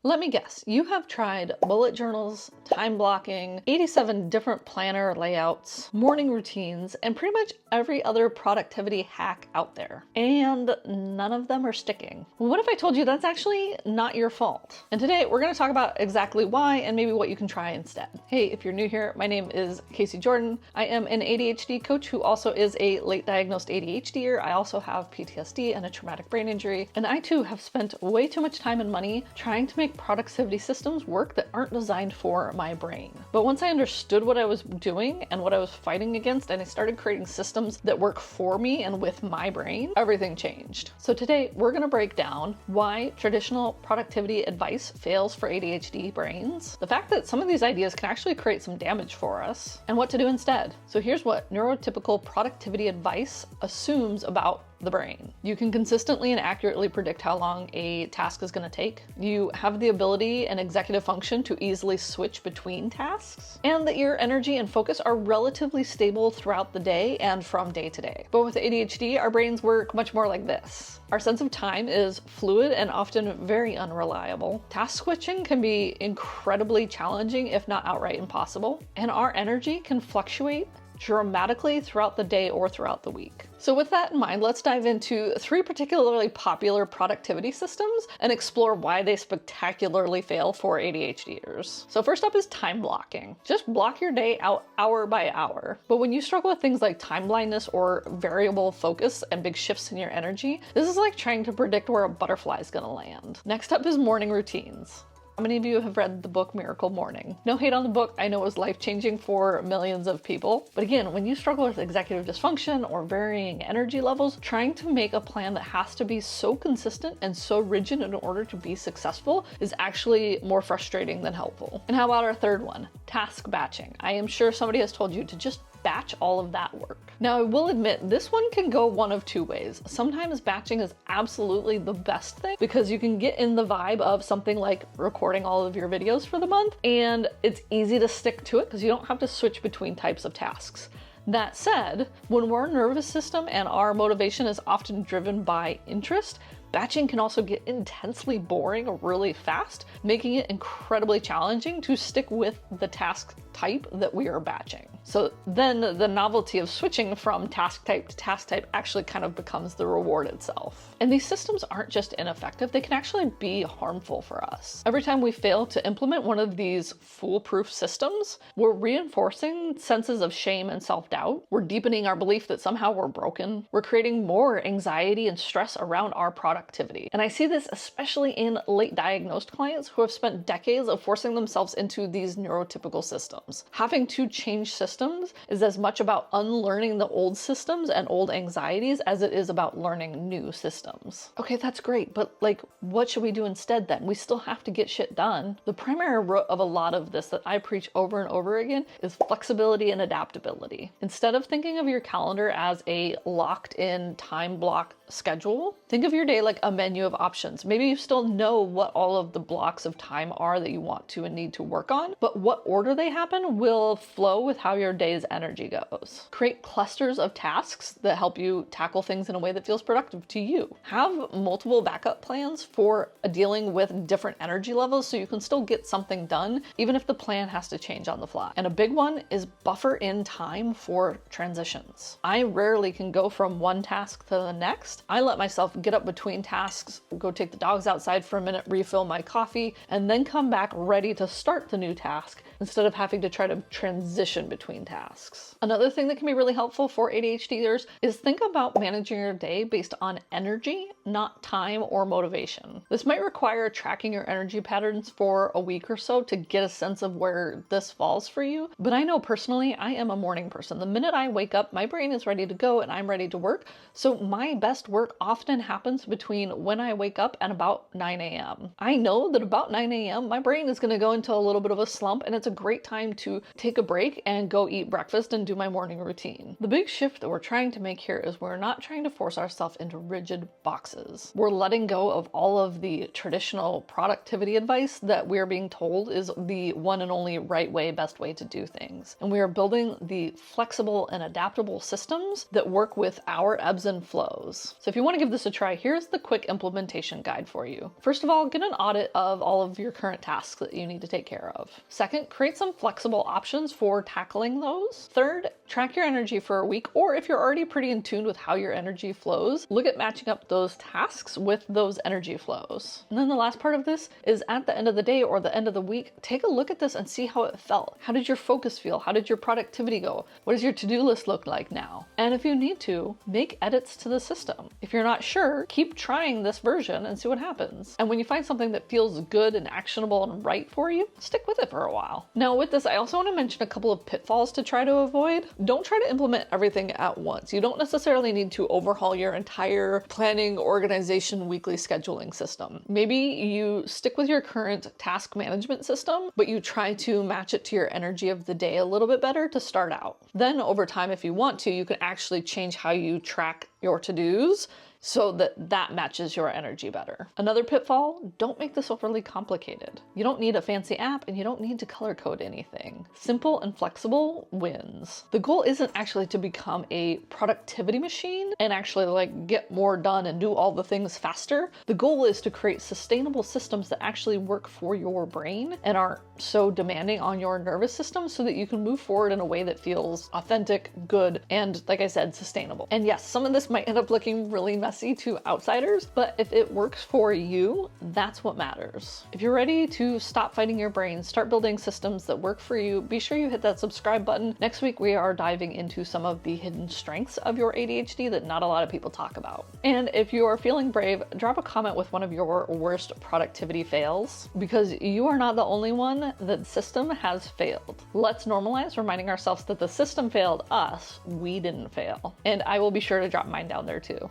Let me guess, you have tried bullet journals, time blocking, 87 different planner layouts, morning routines, and pretty much every other productivity hack out there. And none of them are sticking. What if I told you that's actually not your fault? And today we're going to talk about exactly why and maybe what you can try instead. Hey, if you're new here, my name is Casey Jordan. I am an ADHD coach who also is a late diagnosed ADHDer. I also have PTSD and a traumatic brain injury. And I too have spent way too much time and money trying to make productivity systems work that aren't designed for my brain. But once I understood what I was doing and what I was fighting against, and I started creating systems that work for me and with my brain, everything changed. So today we're going to break down why traditional productivity advice fails for ADHD brains, the fact that some of these ideas can actually create some damage for us, and what to do instead. So here's what neurotypical productivity advice assumes about the brain. You can consistently and accurately predict how long a task is going to take. You have the ability and executive function to easily switch between tasks, and that your energy and focus are relatively stable throughout the day and from day to day. But with ADHD, our brains work much more like this. Our sense of time is fluid and often very unreliable. Task switching can be incredibly challenging, if not outright impossible, and our energy can fluctuate dramatically throughout the day or throughout the week. So with that in mind, let's dive into 3 particularly popular productivity systems and explore why they spectacularly fail for ADHDers. So first up is time blocking. Just block your day out hour by hour. But when you struggle with things like time blindness or variable focus and big shifts in your energy, this is like trying to predict where a butterfly is gonna land. Next up is morning routines. How many of you have read the book Miracle Morning? No hate on the book, I know it was life-changing for millions of people. But again, when you struggle with executive dysfunction or varying energy levels, trying to make a plan that has to be so consistent and so rigid in order to be successful is actually more frustrating than helpful. And how about our third one? Task batching. I am sure somebody has told you to just batch all of that work. Now, I will admit this one can go one of 2 ways. Sometimes batching is absolutely the best thing because you can get in the vibe of something like recording all of your videos for the month, and it's easy to stick to it because you don't have to switch between types of tasks. That said, when our nervous system and our motivation is often driven by interest, batching can also get intensely boring really fast, making it incredibly challenging to stick with the task type that we are batching. So then the novelty of switching from task type to task type actually kind of becomes the reward itself. And these systems aren't just ineffective, they can actually be harmful for us. Every time we fail to implement one of these foolproof systems, we're reinforcing senses of shame and self-doubt. We're deepening our belief that somehow we're broken. We're creating more anxiety and stress around our productivity. And I see this especially in late diagnosed clients who have spent decades of forcing themselves into these neurotypical systems. Having to change systems is as much about unlearning the old systems and old anxieties as it is about learning new systems. Okay, that's great, but what should we do instead then? We still have to get shit done. The primary root of a lot of this that I preach over and over again is flexibility and adaptability. Instead of thinking of your calendar as a locked in time block schedule, think of your day like a menu of options. Maybe you still know what all of the blocks of time are that you want to and need to work on, but what order they happen will flow with how your day's energy goes. Create clusters of tasks that help you tackle things in a way that feels productive to you. Have multiple backup plans for dealing with different energy levels so you can still get something done even if the plan has to change on the fly. And a big one is buffer in time for transitions. I rarely can go from one task to the next. I let myself get up between tasks, go take the dogs outside for a minute, refill my coffee, and then come back ready to start the new task instead of having to try to transition between tasks. Another thing that can be really helpful for ADHDers is think about managing your day based on energy, not time or motivation. This might require tracking your energy patterns for a week or so to get a sense of where this falls for you. But I know personally, I am a morning person. The minute I wake up, my brain is ready to go and I'm ready to work. So my best work often happens between when I wake up and about 9 a.m. I know that about 9 a.m. my brain is going to go into a little bit of a slump, and it's a great time to take a break and go eat breakfast and do my morning routine. The big shift that we're trying to make here is we're not trying to force ourselves into rigid boxes. We're letting go of all of the traditional productivity advice that we're being told is the one and only right way, best way to do things. And we are building the flexible and adaptable systems that work with our ebbs and flows. So if you want to give this a try, here's the quick implementation guide for you. First of all, get an audit of all of your current tasks that you need to take care of. Second, create some flexible options for tackling those. Third, track your energy for a week, or if you're already pretty in tune with how your energy flows, look at matching up those tasks with those energy flows. And then the last part of this is at the end of the day or the end of the week, take a look at this and see how it felt. How did your focus feel? How did your productivity go? What does your to-do list look like now? And if you need to, make edits to the system. If you're not sure, keep trying this version and see what happens. And when you find something that feels good and actionable and right for you, stick with it for a while. Now with this, I also want to mention a couple of pitfalls to try to avoid. Don't try to implement everything at once. You don't necessarily need to overhaul your entire planning, organization, weekly scheduling system. Maybe you stick with your current task management system, but you try to match it to your energy of the day a little bit better to start out. Then over time, if you want to, you can actually change how you track your to-dos so that matches your energy better. Another pitfall, don't make this overly complicated. You don't need a fancy app and you don't need to color code anything. Simple and flexible wins. The goal isn't actually to become a productivity machine and actually like get more done and do all the things faster. The goal is to create sustainable systems that actually work for your brain and aren't so demanding on your nervous system so that you can move forward in a way that feels authentic, good, and like I said, sustainable. And yes, some of this might end up looking really messy to outsiders, but if it works for you, that's what matters. If you're ready to stop fighting your brain, start building systems that work for you, be sure you hit that subscribe button. Next week, we are diving into some of the hidden strengths of your ADHD that not a lot of people talk about. And if you are feeling brave, drop a comment with one of your worst productivity fails, because you are not the only one that the system has failed. Let's normalize reminding ourselves that the system failed us, we didn't fail. And I will be sure to drop mine down there too.